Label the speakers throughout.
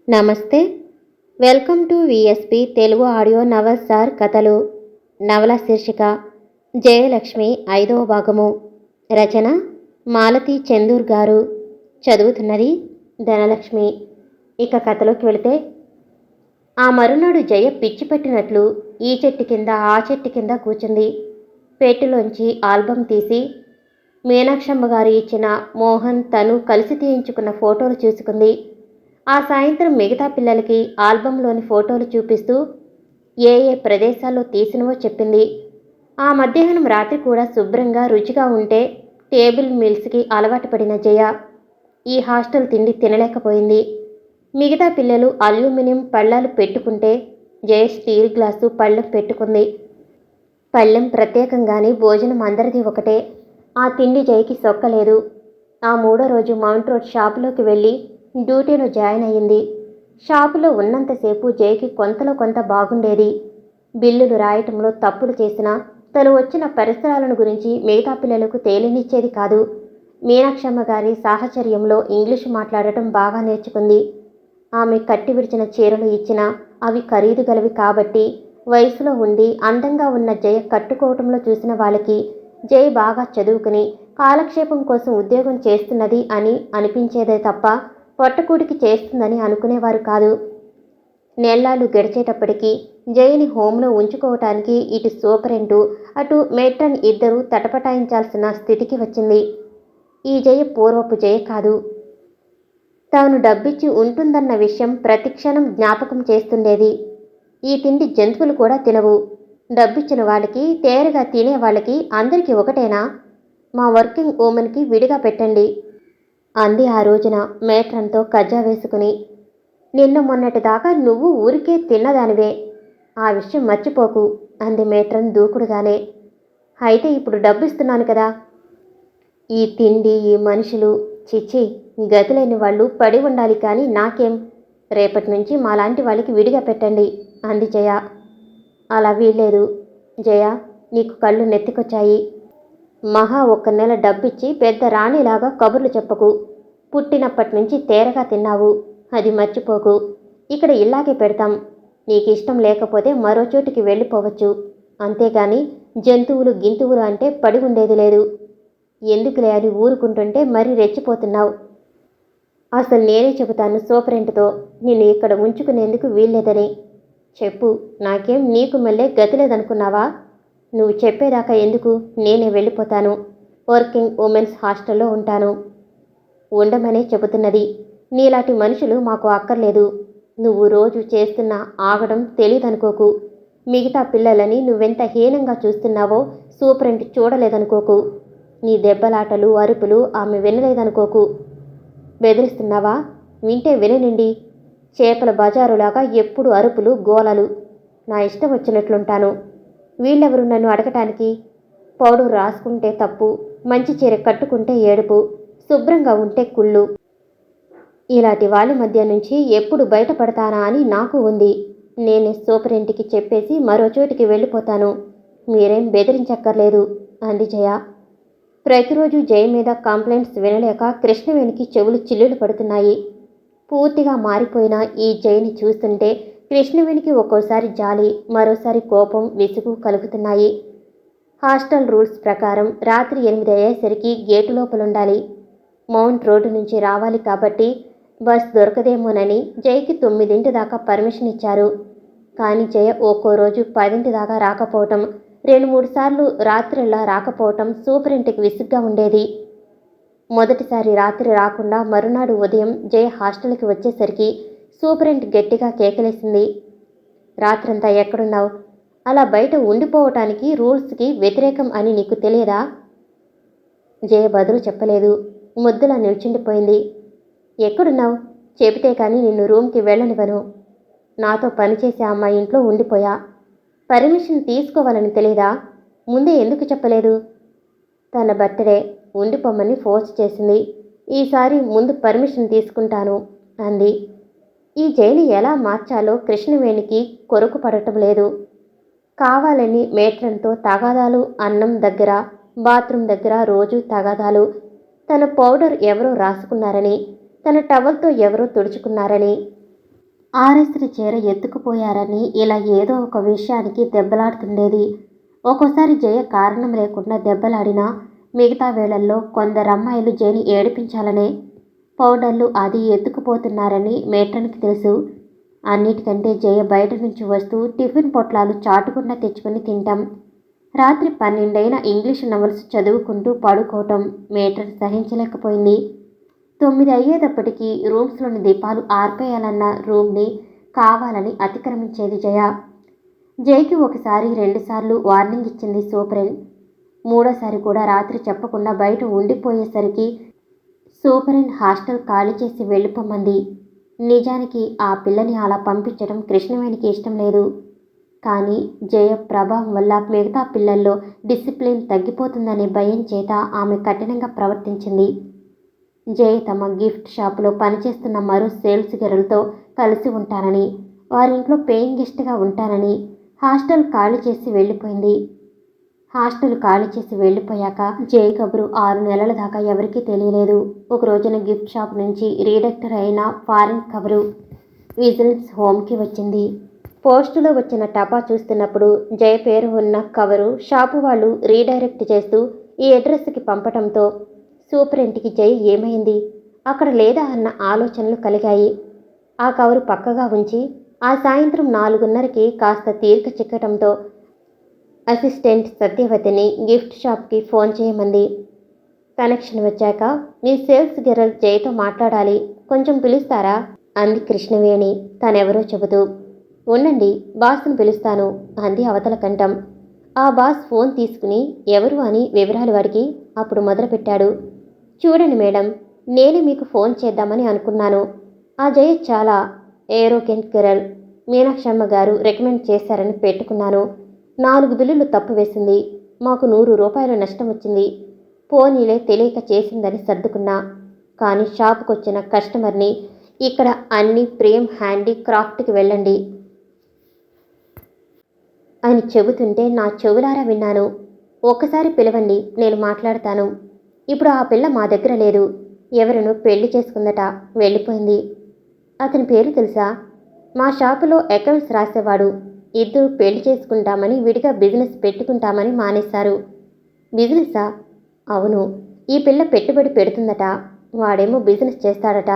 Speaker 1: నమస్తే. Welcome to VSP Telugu audio నవల్సార్ కథలు. నవల శీర్షిక జయలక్ష్మి 5వ భాగము. రచన మాలతి చందూర్ గారు. చదువుతున్నది ధనలక్ష్మి. ఇక కథలోకి వెళితే, ఆ మరునాడు జయ పిచ్చి పెట్టినట్లు ఈ చెట్టు కింద ఆ చెట్టు కింద కూర్చుంది. పెట్టెలోంచి ఆల్బం తీసి మీనాక్షమ్మ గారు ఇచ్చిన మోహన్ తను కలిసి తీయించుకున్న ఫోటోలు చూసుకుంది. ఆ సాయంత్రం మిగతా పిల్లలకి ఆల్బంలోని ఫోటోలు చూపిస్తూ ఏ ఏ ప్రదేశాల్లో తీసినవో చెప్పింది. ఆ మధ్యాహ్నం రాత్రి కూడా శుభ్రంగా రుచిగా ఉంటే టేబుల్ మీల్స్కి అలవాటు పడిన జయ ఈ హాస్టల్ తిండి తినలేకపోయింది. మిగతా పిల్లలు అల్యూమినియం పళ్ళాలు పెట్టుకుంటే జయ స్టీల్ గ్లాసు పళ్ళెం పెట్టుకుంది. పళ్ళెం ప్రత్యేకంగానే భోజనం అందరిది ఒకటే. ఆ తిండి జయకి సొక్కలేదు. ఆ 3వ రోజు మౌంట్ రోడ్ షాపులోకి వెళ్ళి డ్యూటీలో జాయిన్ అయ్యింది. షాపులో ఉన్నంతసేపు జయకి కొంతలో కొంత బాగుండేది. బిల్లులు రాయటంలో తప్పులు చేసినా తను వచ్చిన పరిసరాలను గురించి మిగతా పిల్లలకు తేలినిచ్చేది కాదు. మీనాక్షమ్మ గారి సాహచర్యంలో ఇంగ్లీషు మాట్లాడటం బాగా నేర్చుకుంది. ఆమె కట్టి విడిచిన చీరలు ఇచ్చినా అవి ఖరీదు గలవి కాబట్టి వయసులో ఉండి అందంగా ఉన్న జయ కట్టుకోవటంలో చూసిన వాళ్ళకి జయ బాగా చదువుకుని కాలక్షేపం కోసం ఉద్యోగం చేస్తున్నది అని అనిపించేదే తప్ప పొట్టకూటికి చేస్తుందని అనుకునేవారు కాదు. నెల్లాళ్ళు గడిచేటప్పటికీ జయని హోంలో ఉంచుకోవటానికి ఇటు సూపరింటు అటు మేట్రన్ ఇద్దరూ తటపటాయించాల్సిన స్థితికి వచ్చింది. ఈ జయ పూర్వపు జయ కాదు. తాను డబ్బిచ్చి ఉంటుందన్న విషయం ప్రతిక్షణం జ్ఞాపకం చేస్తుండేది. ఈ తిండి జంతువులు కూడా తినవు. డబ్బిచ్చిన వాళ్ళకి, తేరగా తినే వాళ్ళకి అందరికీ ఒకటేనా? మా వర్కింగ్ ఉమెన్కి విడిగా పెట్టండి అంది ఆ రోజున మేట్రన్తో కజ్జా వేసుకుని. నిన్న మొన్నటి దాకా నువ్వు ఊరికే తిన్నదానివే, ఆ విషయం మర్చిపోకు అంది మేట్రన్ దూకుడుగానే. అయితే ఇప్పుడు డబ్బిస్తున్నాను కదా. ఈ తిండి, ఈ మనుషులు, చిచ్చి, గతిలేని వాళ్ళు పడి ఉండాలి కానీ నాకేం. రేపటి నుంచి మాలాంటి వాళ్ళకి విడిగా పెట్టండి అంది జయ. అలా వీల్లేదు జయ, నీకు కళ్ళు నెత్తికొచ్చాయి. మహా 1 నెల డబ్బిచ్చి పెద్ద రాణిలాగా కబుర్లు చెప్పకు. పుట్టినప్పటి నుంచి తేరగా తిన్నావు, అది మర్చిపోకు. ఇక్కడ ఇలాగే పెడతాం. నీకు ఇష్టం లేకపోతే మరో చోటికి వెళ్ళిపోవచ్చు. అంతేగాని జంతువులు గింతువులు అంటే పడి ఉండేది లేదు. ఎందుకులే అని ఊరుకుంటుంటే మరీ రెచ్చిపోతున్నావు. అసలు నేనే చెబుతాను సూపరింటుతో నిన్ను ఇక్కడ ఉంచుకునేందుకు వీల్లేదని. చెప్పు, నాకేం నీకు మళ్ళీ గతి లేదనుకున్నావా? నువ్వు చెప్పేదాకా ఎందుకు, నేనే వెళ్ళిపోతాను. వర్కింగ్ ఉమెన్స్ హాస్టల్లో ఉంటాను. ఉండమనే చెబుతున్నది. నీలాంటి మనుషులు మాకు అక్కర్లేదు. నువ్వు రోజు చేస్తున్న ఆగడం తెలీదనుకోకు. మిగతా పిల్లలని నువ్వెంత హీనంగా చూస్తున్నావో సూపరింట్ చూడలేదనుకోకు. నీ దెబ్బలాటలు, అరుపులు ఆమె వినలేదనుకోకు. బెదిరిస్తున్నావా? వింటే విననండి. చేపల బజారులాగా ఎప్పుడు అరుపులు, గోలలు. నా ఇష్టం వచ్చినట్లుంటాను. వీళ్ళెవరు నన్ను అడగటానికి? పౌడర్ రాసుకుంటే తప్పు, మంచి చీర కట్టుకుంటే ఏడుపు, శుభ్రంగా ఉంటే కుళ్ళు. ఇలాంటి వాళ్ళ మధ్య నుంచి ఎప్పుడు బయటపడతానా అని నాకు ఉంది. నేనే సూపరింటికి చెప్పేసి మరో చోటికి వెళ్ళిపోతాను. మీరేం బెదిరించక్కర్లేదు అంది జయ. ప్రతిరోజు జయ మీద కంప్లైంట్స్ వినలేక కృష్ణవేణికి చెవులు చిల్లులు పడుతున్నాయి. పూర్తిగా మారిపోయిన ఈ జయని చూస్తుంటే కృష్ణవేణికి ఒక్కోసారి జాలి, మరోసారి కోపం, విసుగు కలుగుతున్నాయి. హాస్టల్ రూల్స్ ప్రకారం రాత్రి 8 అయ్యేసరికి గేటు లోపలుండాలి. మౌంట్ రోడ్డు నుంచి రావాలి కాబట్టి బస్ దొరకదేమోనని జయకి 9 దాకా పర్మిషన్ ఇచ్చారు. కానీ జయ ఒక్కో రోజు 10 దాకా రాకపోవటం, 2-3 సార్లు రాత్రిలా రాకపోవటం సూపరింటికి విసుగ్గా ఉండేది. మొదటిసారి రాత్రి రాకుండా మరునాడు ఉదయం జయ హాస్టల్కి వచ్చేసరికి సూపరింట్ గట్టిగా కేకలేసింది. రాత్రంతా ఎక్కడున్నావు? అలా బయట ఉండిపోవటానికి రూల్స్కి వ్యతిరేకం అని నీకు తెలియదా? జయ బదులు చెప్పలేదు. ముద్దులా నిల్చుండిపోయింది. ఎక్కడున్నావు? చెబితే కానీ నిన్ను రూమ్కి వెళ్ళనివ్వను. నాతో పనిచేసే అమ్మాయి ఇంట్లో ఉండిపోయా. పర్మిషన్ తీసుకోవాలని తెలియదా? ముందే ఎందుకు చెప్పలేదు? తన బర్త్డే, ఉండిపోమ్మని ఫోర్స్ చేసింది. ఈసారి ముందు పర్మిషన్ తీసుకుంటాను అంది. ఈ జైలు ఎలా మార్చాలో కృష్ణవేణికి కొరకు పడటం లేదు. కావాలని మేట్రన్తో తగాదాలు, అన్నం దగ్గర, బాత్రూమ్ దగ్గర రోజు తగాదాలు. తన పౌడర్ ఎవరో రాసుకున్నారని, తన టవల్తో ఎవరో తుడుచుకున్నారని. ఆరేసిన చీర ఎత్తుకుపోయారని ఇలా ఏదో ఒక విషయానికి దెబ్బలాడుతుండేది. ఒక్కోసారి జయ కారణం లేకుండా దెబ్బలాడినా మిగతా వేళల్లో కొందరమ్మాయిలు జయని ఏడిపించాలనే పౌడర్లు అది ఎత్తుకుపోతున్నారని మేట్రన్కి తెలుసు. అన్నిటికంటే జయ బయట నుంచి వస్తూ టిఫిన్ పొట్లాలు చాటుకుండా తెచ్చుకుని తింటాం. రాత్రి 12 ఇంగ్లీషు నవల్స్ చదువుకుంటూ పడుకోవటం మేట్రన్ సహించలేకపోయింది. 9 అయ్యేటప్పటికీ రూమ్స్లోని దీపాలు ఆర్పేయాలన్న రూమ్ని కావాలని అతిక్రమించేది జయ. జయకి ఒకసారి 2 సార్లు వార్నింగ్ ఇచ్చింది సూపరెంట్. మూడోసారి కూడా రాత్రి చెప్పకుండా బయట ఉండిపోయేసరికి సూపరెంట్ హాస్టల్ ఖాళీ చేసి వెళ్ళిపోమంది. నిజానికి ఆ పిల్లని అలా పంపించడం కృష్ణవేణికి ఇష్టం లేదు. కానీ జయ ప్రభావం వల్ల మిగతా పిల్లల్లో డిసిప్లిన్ తగ్గిపోతుందనే భయం చేత ఆమె కఠినంగా ప్రవర్తించింది. జయ తమ గిఫ్ట్ షాపులో పనిచేస్తున్న మరో సేల్స్ గర్ల్తో కలిసి ఉంటానని, వారింట్లో పేయింగ్ గెస్ట్గా ఉంటానని హాస్టల్ ఖాళీ చేసి వెళ్ళిపోయింది. హాస్టల్ ఖాళీ చేసి వెళ్ళిపోయాక జయ కబురు 6 నెలల దాకా ఎవరికీ తెలియలేదు. ఒక రోజున గిఫ్ట్ షాప్ నుంచి రీడైరెక్టర్ అయిన ఫారెన్ కబరు విజిలెన్స్ హోమ్కి వచ్చింది. పోస్టులో వచ్చిన టపా చూస్తున్నప్పుడు జయ పేరు ఉన్న కవరు షాపు వాళ్ళు రీడైరెక్ట్ చేస్తూ ఈ అడ్రస్కి పంపటంతో సూపరింటికి జయ ఏమైంది, అక్కడ లేదా అన్న ఆలోచనలు కలిగాయి. ఆ కవరు పక్కగా ఉంచి ఆ సాయంత్రం 4:30కి కాస్త తీరిక చిక్కటంతో అసిస్టెంట్ సత్యవతిని గిఫ్ట్ షాప్కి ఫోన్ చేయమంది. కనెక్షన్ వచ్చాక మీ సేల్స్ గర్ల్ జయతో మాట్లాడాలి, కొంచెం పిలుస్తారా అంది కృష్ణవేణి తనెవరో చెబుతూ. ఉండండి, బాస్ను పిలుస్తాను అంది అవతల కంఠం. ఆ బాస్ ఫోన్ తీసుకుని ఎవరు అని వివరాలు అడిగి అప్పుడు మొదలుపెట్టాడు. చూడండి మేడం, నేనే మీకు ఫోన్ చేద్దామని అనుకున్నాను. ఆ జయ చాలా ఏరోగెంట్ గర్ల్, మీనాక్షమ్మ గారు రికమెండ్ చేశారని పెట్టుకున్నాను. 4 బిల్లులు తప్పు వేసింది, మాకు 100 రూపాయలు నష్టం వచ్చింది. పోనీలే తెలియక చేసిందని సర్దుకున్నా. కానీ షాపుకొచ్చిన కస్టమర్ని ఇక్కడ అన్ని ప్రేమ్ హ్యాండీక్రాఫ్ట్కి వెళ్ళండి అని చెబుతుంటే నా చెవులారా విన్నాను. ఒక్కసారి పిలవండి, నేను మాట్లాడతాను. ఇప్పుడు ఆ పిల్ల మా దగ్గర లేదు, ఎవరినో పెళ్లి చేసుకుందట, వెళ్ళిపోయింది. అతని పేరు తెలుసా? మా షాపులో అకౌంట్స్ రాసేవాడు. ఇద్దరు పెళ్లి చేసుకుంటామని విడిగా బిజినెస్ పెట్టుకుంటామని మానేశారు. బిజినెసా? అవును, ఈ పిల్ల పెట్టుబడి పెడుతుందట, వాడేమో బిజినెస్ చేస్తాడట.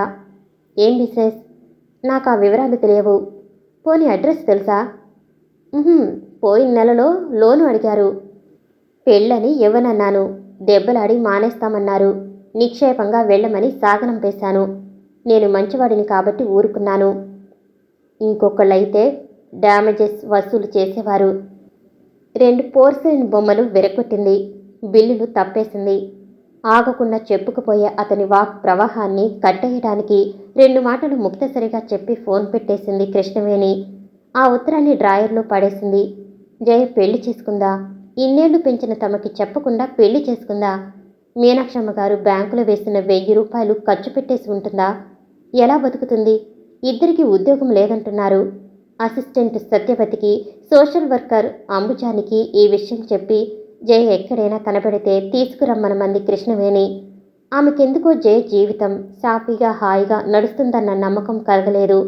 Speaker 1: ఏం బిజినెస్? నాకు ఆ వివరాలు తెలియవు. పోనీ అడ్రస్ తెలుసా? పోయిన నెలలో లోను అడిగారు. పెళ్ళని ఇవ్వనన్నాను, దెబ్బలాడి మానేస్తామన్నారు. నిక్షేపంగా వెళ్ళమని సాగనంపేశాను. నేను మంచివాడిని కాబట్టి ఊరుకున్నాను. ఇంకొకళ్ళైతే డ్యామేజెస్ వసూలు చేసేవారు. 2 పోర్సిలైన్ బొమ్మలు విరగొట్టింది, బిల్లులు తప్పేసింది. ఆగకుండా చెప్పుకుపోయే అతని వాక్ ప్రవాహాన్ని కట్టేయడానికి 2 మాటలు ముక్తసరిగా చెప్పి ఫోన్ పెట్టేసింది కృష్ణవేణి. ఆ ఉత్తరాన్ని డ్రాయర్లో పడేసింది. జయ పెళ్లి చేసుకుందా? ఇన్నేళ్లు పెంచిన తమకి చెప్పకుండా పెళ్లి చేసుకుందా? మీనాక్షమ్మ గారు బ్యాంకులో వేసిన 1000 రూపాయలు ఖర్చు పెట్టేసి ఉంటుందా? ఎలా బతుకుతుంది? ఇద్దరికీ ఉద్యోగం లేదంటున్నారు. అసిస్టెంట్ సత్యవతికి, సోషల్ వర్కర్ అంబుజానికి ఈ విషయం చెప్పి జయ ఎక్కడైనా కనబడితే తీసుకురమ్మనమంది కృష్ణవేణి. ఆమెకెందుకో జయ జీవితం సాఫీగా హాయిగా నడుస్తుందన్న నమ్మకం కలగలేదు.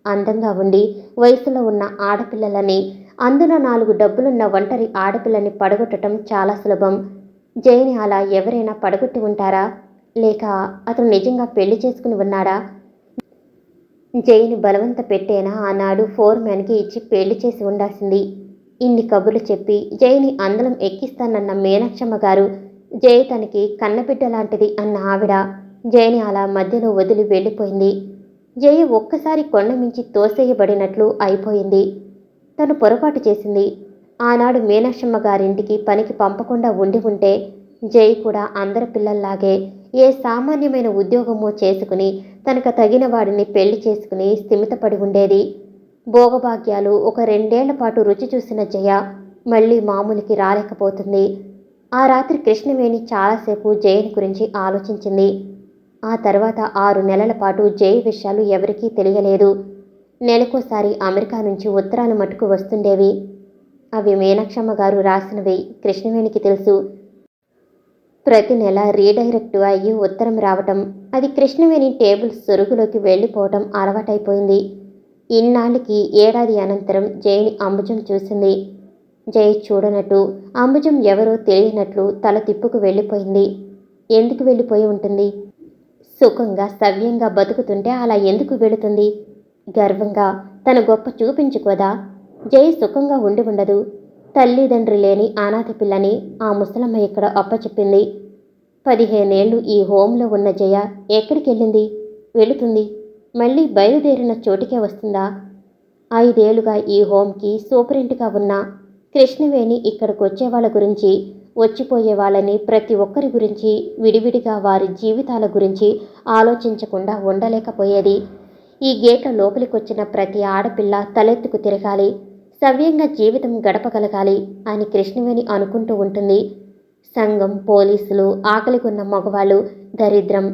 Speaker 1: అందంగా ఉండి వయసులో ఉన్న ఆడపిల్లలని, అందులో 4 డబ్బులున్న ఒంటరి ఆడపిల్లని పడగొట్టడం చాలా సులభం. జయని అలా ఎవరైనా పడగొట్టి ఉంటారా? లేక అతను నిజంగా పెళ్లి చేసుకుని ఉన్నాడా? జయని బలవంత పెట్టేనా ఆనాడు ఫోర్మ్యాన్కి ఇచ్చి పెళ్లి చేసి ఉండాల్సింది. ఇన్ని కబుర్లు చెప్పి జయని అందలం ఎక్కిస్తానన్న మీనాక్షమ్మ గారు జయ తనకి కన్నబిడ్డ లాంటిది అన్న ఆవిడ జయని అలా మధ్యలో వదిలి వెళ్ళిపోయింది. జయ ఒక్కసారి కొండమించి తోసేయబడినట్లు అయిపోయింది. తను పొరపాటు చేసింది. ఆనాడు మీనాక్షమ్మ గారింటికి పనికి పంపకుండా ఉండి ఉంటే జై కూడా అందరి పిల్లల్లాగే ఏ సామాన్యమైన ఉద్యోగమో చేసుకుని తనకు తగిన వాడిని పెళ్లి చేసుకుని స్థిమితపడి ఉండేది. భోగభాగ్యాలు ఒక 2 ఏళ్ల పాటు రుచి చూసిన జయ మళ్ళీ మామూలుకి రాలేకపోతుంది. ఆ రాత్రి కృష్ణవేణి చాలాసేపు జయని గురించి ఆలోచించింది. ఆ తర్వాత 6 నెలల పాటు జయ విషయాలు ఎవరికీ తెలియలేదు. నెలకోసారి అమెరికా నుంచి ఉత్తరాలు మట్టుకు వస్తుండేవి. అవి మీనాక్షమ్మ గారు రాసినవి కృష్ణవేణికి తెలుసు. ప్రతి నెల రీడైరెక్ట్ అయ్యి ఉత్తరం రావటం, అది కృష్ణవేణి టేబుల్ సొరుగులోకి వెళ్ళిపోవటం అలవాటైపోయింది. ఇన్నాళ్ళకి ఏడాది అనంతరం జయని అంబుజం చూసింది. జయ చూడనట్టు, అంబుజం ఎవరో తెలియనట్లు తల తిప్పుకు వెళ్ళిపోయింది. ఎందుకు వెళ్ళిపోయి ఉంటుంది? సుఖంగా సవ్యంగా బతుకుతుంటే అలా ఎందుకు వెళుతుంది? గర్వంగా తన గొప్ప చూపించుకోదా? జయ సుఖంగా ఉండి ఉండదు. తల్లిదండ్రి లేని అనాథ పిల్లని ఆ ముసలమ్మ ఇక్కడ అప్పచెప్పింది. 15 ఏళ్ళు ఈ హోంలో ఉన్న జయ ఎక్కడికి వెళ్ళింది? వెళుతుంది. మళ్ళీ బయలుదేరిన చోటికే వస్తుందా? 5 ఏళ్లుగా ఈ హోంకి సూపరింట్గా ఉన్న కృష్ణవేణి ఇక్కడికి వచ్చేవాళ్ళ గురించి, వచ్చిపోయే వాళ్ళని ప్రతి ఒక్కరి గురించి, విడివిడిగా వారి జీవితాల గురించి ఆలోచించకుండా ఉండలేకపోయేది. ఈ గేట్ల లోపలికొచ్చిన ప్రతి ఆడపిల్ల తలెత్తుకు తిరగాలి, సవ్యంగా జీవితం గడపగలగాలి అని కృష్ణవేణి అనుకుంటూ ఉంటుంది. సంఘం, పోలీసులు, ఆకలిగొన్న మగవాళ్ళు, దరిద్రం,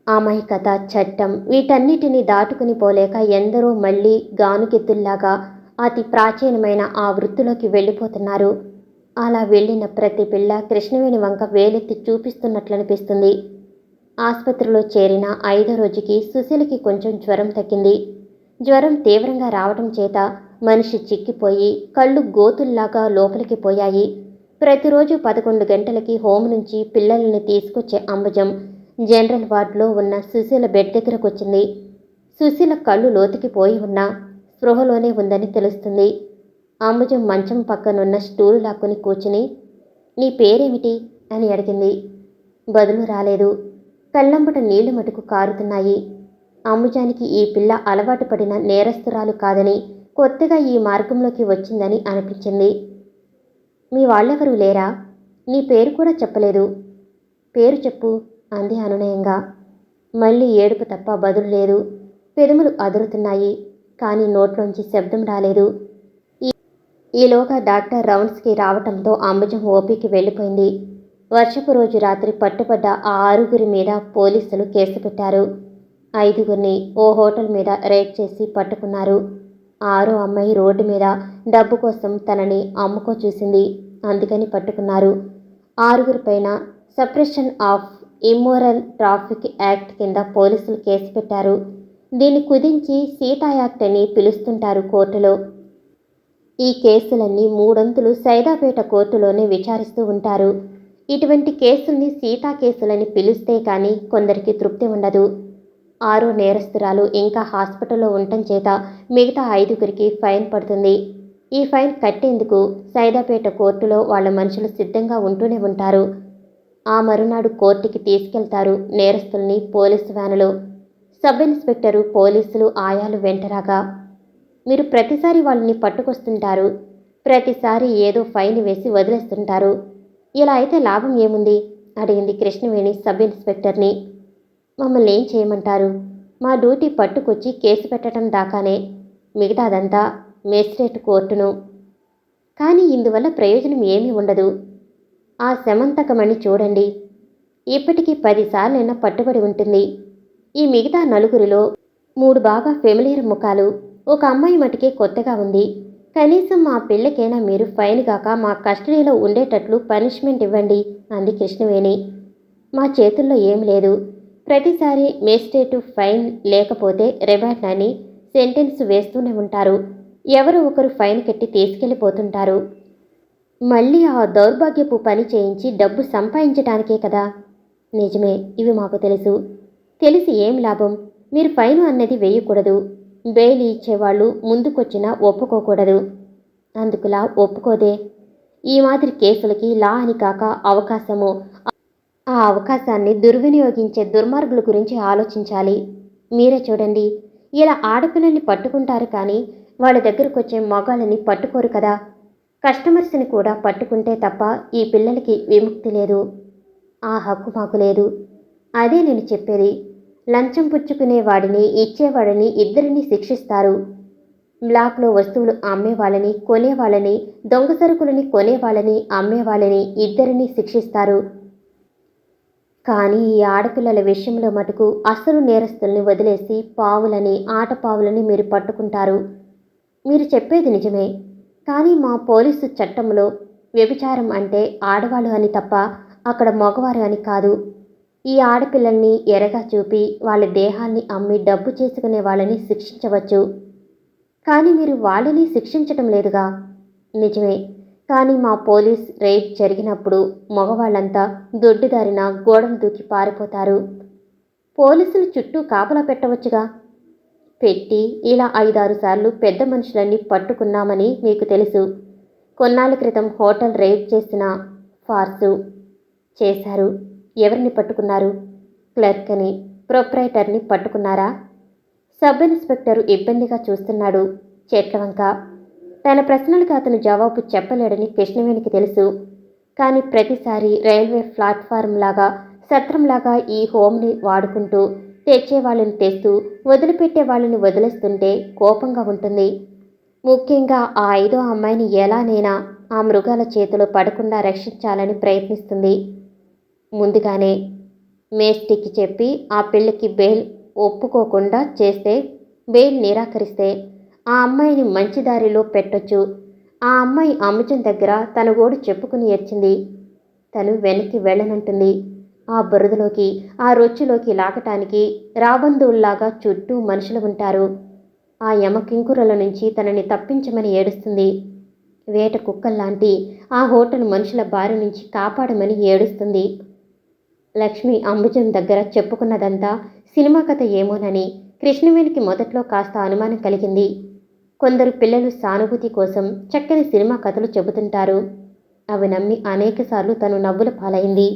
Speaker 1: అమాయకత, చట్టం వీటన్నిటినీ దాటుకుని పోలేక ఎందరో మళ్ళీ గానుగెద్దుల్లాగా అతి ప్రాచీనమైన ఆ వృత్తిలోకి వెళ్ళిపోతున్నారు. అలా వెళ్ళిన ప్రతి పిల్ల కృష్ణవేణి వంక వేలెత్తి చూపిస్తున్నట్లనిపిస్తుంది. ఆసుపత్రిలో చేరిన 5వ రోజుకి సుశీలకి కొంచెం జ్వరం తగ్గింది. జ్వరం తీవ్రంగా రావటం చేత మనిషి చిక్కిపోయి కళ్ళు గోతుల్లాగా లోపలికి పోయాయి. ప్రతిరోజు 11 గంటలకి హోమ్ నుంచి పిల్లల్ని తీసుకొచ్చే అంబుజం జనరల్ వార్డులో ఉన్న సుశీల బెడ్ దగ్గరకొచ్చింది. సుశీల కళ్ళు లోతుకి పోయి ఉన్నా స్పృహలోనే ఉందని తెలుస్తుంది. అంబుజం మంచం పక్కనున్న స్టూలు లాక్కుని కూర్చుని, నీ పేరేమిటి అని అడిగింది. బదులు రాలేదు. కళ్ళంబట నీళ్లు మటుకు కారుతున్నాయి. అంబుజానికి ఈ పిల్ల అలవాటు పడిన నేరస్తురాలు కాదని, కొత్తగా ఈ మార్గంలోకి వచ్చిందని అనిపించింది. మీ వాళ్ళెవరూ లేరా? నీ పేరు కూడా చెప్పలేదు. పేరు చెప్పు అంది అనునయంగా. మళ్ళీ ఏడుపు తప్ప బదులు లేదు. పెదములు అదురుతున్నాయి, కానీ నోట్లోంచి శబ్దం రాలేదు. ఈలోగా డాక్టర్ రౌండ్స్కి రావటంతో అంబుజం ఓపీకి వెళ్ళిపోయింది. వర్షపు రోజు రాత్రి పట్టుబడ్డ ఆ 6గురి మీద పోలీసులు కేసు పెట్టారు. 5గురిని ఓ హోటల్ మీద రైడ్ చేసి పట్టుకున్నారు. 6వ అమ్మాయి రోడ్డు మీద డబ్బు కోసం తనని అమ్ముకో చూసింది, అందుకని పట్టుకున్నారు. 6గురిపైన suppression of immoral traffic act కింద పోలీసులు కేసు పెట్టారు. దీన్ని కుదించి సీతా యాక్ట్ అని పిలుస్తుంటారు కోర్టులో. ఈ కేసులన్నీ 3 అంతులు సైదాపేట కోర్టులోనే విచారిస్తూ ఉంటారు. ఇటువంటి కేసుల్ని సీతా కేసులని పిలిస్తే కానీ కొందరికి తృప్తి ఉండదు. 6వ నేరస్తురాలు ఇంకా హాస్పిటల్లో ఉండటం చేత మిగతా 5గురికి ఫైన్ పడుతుంది. ఈ ఫైన్ కట్టేందుకు సైదాపేట కోర్టులో వాళ్ళ మనుషులు సిద్ధంగా ఉంటూనే ఉంటారు. ఆ మరునాడు కోర్టుకి తీసుకెళ్తారు నేరస్తుల్ని పోలీసు వ్యానులో. సబ్ ఇన్స్పెక్టరు, పోలీసులు, ఆయాలు వెంటరాగా, మీరు ప్రతిసారి వాళ్ళని పట్టుకొస్తుంటారు, ప్రతిసారి ఏదో ఫైన్ వేసి వదిలేస్తుంటారు. ఇలా అయితే లాభం ఏముంది అడిగింది కృష్ణవేణి సబ్ ఇన్స్పెక్టర్ని. మమ్మల్ని ఏం చేయమంటారు? మా డ్యూటీ పట్టుకొచ్చి కేసు పెట్టడం దాకానే, మిగతాదంతా మేజిస్ట్రేట్ కోర్టును. కానీ ఇందువల్ల ప్రయోజనం ఏమీ ఉండదు. ఆ శమంతకమణి చూడండి, ఇప్పటికీ 10 సార్లైనా పట్టుబడి ఉంటుంది. ఈ మిగతా 4గురిలో 3 బాగా ఫెమిలియర్ ముఖాలు, ఒక అమ్మాయి మటుకే కొత్తగా ఉంది. కనీసం మా పిల్లకైనా మీరు ఫైన్ గాక మా కస్టడీలో ఉండేటట్లు పనిష్మెంట్ ఇవ్వండి అంది కృష్ణవేణి. మా చేతుల్లో ఏం లేదు. ప్రతిసారి మేజిస్ట్రేటు ఫైన్ లేకపోతే రిమాండ్ అని సెంటెన్స్ వేస్తూనే ఉంటారు. ఎవరో ఒకరు ఫైన్ కట్టి తీసుకెళ్ళిపోతుంటారు. మళ్ళీ ఆ దౌర్భాగ్యపు పని చేయించి డబ్బు సంపాదించటానికే కదా. నిజమే, ఇవి మాకు తెలుసు. తెలిసి ఏం లాభం? మీరు ఫైన్ అన్నది వేయకూడదు. బెయిల్ ఇచ్చేవాళ్ళు ముందుకొచ్చినా ఒప్పుకోకూడదు. అందుకులా ఒప్పుకోదే. ఈ మాదిరి కేసులకి లా అని కాక అవకాశము, ఆ అవకాశాన్ని దుర్వినియోగించే దుర్మార్గుల గురించి ఆలోచించాలి. మీరే చూడండి, ఇలా ఆడపిల్లల్ని పట్టుకుంటారు కానీ వాళ్ళ దగ్గరకొచ్చే మగాళ్ళని పట్టుకోరు కదా. కస్టమర్స్ని కూడా పట్టుకుంటే తప్ప ఈ పిల్లలకి విముక్తి లేదు. ఆ హక్కు మాకు లేదు. అదే నేను చెప్పేది. లంచం పుచ్చుకునే వాడిని, ఇచ్చేవాడిని ఇద్దరిని శిక్షిస్తారు. బ్లాక్లో వస్తువులు అమ్మేవాళ్ళని, కొనేవాళ్ళని, దొంగ సరుకులని కొనేవాళ్ళని, అమ్మేవాళ్ళని ఇద్దరిని శిక్షిస్తారు. కానీ ఈ ఆడపిల్లల విషయంలో మటుకు అసలు నేరస్తుల్ని వదిలేసి పావులని, ఆటపావులని మీరు పట్టుకుంటారు. మీరు చెప్పేది నిజమే. కానీ మా పోలీసు చట్టంలో వ్యభిచారం అంటే ఆడవాళ్ళు అని తప్ప అక్కడ మగవారు అని కాదు. ఈ ఆడపిల్లల్ని ఎరగా చూపి వాళ్ళ దేహాన్ని అమ్మి డబ్బు చేసుకునే వాళ్ళని శిక్షించవచ్చు. కానీ మీరు వాళ్ళని శిక్షించటం లేదుగా. నిజమే. కానీ మా పోలీస్ రైడ్ జరిగినప్పుడు మగవాళ్ళంతా దొడ్డిదారిన గోడలు దూకి పారిపోతారు. పోలీసులు చుట్టూ కాపలా పెట్టవచ్చుగా. పెట్టి ఇలా 5-6 సార్లు పెద్ద మనుషులన్నీ పట్టుకున్నామని మీకు తెలుసు. కొన్నాళ్ళ క్రితం హోటల్ రైడ్ చేసిన ఫార్సు చేశారు. ఎవరిని పట్టుకున్నారు? క్లర్క్ని, ప్రొప్రైటర్ని పట్టుకున్నారా? సబ్ ఇన్స్పెక్టరు ఇబ్బందిగా చూస్తున్నాడు చెట్లవంక. తన ప్రశ్నలకు అతను జవాబు చెప్పలేడని కృష్ణవేణికి తెలుసు. కానీ ప్రతిసారి రైల్వే ప్లాట్ఫారంలాగా, సత్రంలాగా ఈ హోమ్ని వాడుకుంటూ తెచ్చే వాళ్ళని తెస్తూ వదిలిపెట్టే వాళ్ళని వదిలేస్తుంటే కోపంగా ఉంటుంది. ముఖ్యంగా ఆ 5వ అమ్మాయిని ఎలానైనా ఆ మృగాల చేతిలో పడకుండా రక్షించాలని ప్రయత్నిస్తుంది. ముందుగానే మేస్టికి చెప్పి ఆ పిల్లకి బెయిల్ ఒప్పుకోకుండా చేస్తే, బెయిల్ నిరాకరిస్తే ఆ అమ్మాయిని మంచి దారిలో పెట్టొచ్చు. ఆ అమ్మాయి అమ్మచం దగ్గర తన గోడు చెప్పుకుని ఏడ్చింది. తను వెనక్కి వెళ్ళనంటుంది. ఆ బురదలోకి, ఆ రొచ్చులోకి లాగటానికి రాబందువుల్లాగా చుట్టూ మనుషులు ఉంటారు. ఆ యమకింకురల నుంచి తనని తప్పించమని ఏడుస్తుంది. వేట కుక్కల్లాంటి ఆ హోటల్ మనుషుల బారి నుంచి కాపాడమని ఏడుస్తుంది. లక్ష్మి అంబుజం దగ్గర చెప్పుకున్నదంతా సినిమా కథ ఏమోనని కృష్ణవేణికి మొదట్లో కాస్త అనుమానం కలిగింది. కొందరు పిల్లలు సానుభూతి కోసం చక్కని సినిమా కథలు చెబుతుంటారు. అవి నమ్మి అనేకసార్లు తను నవ్వుల పాలైంది.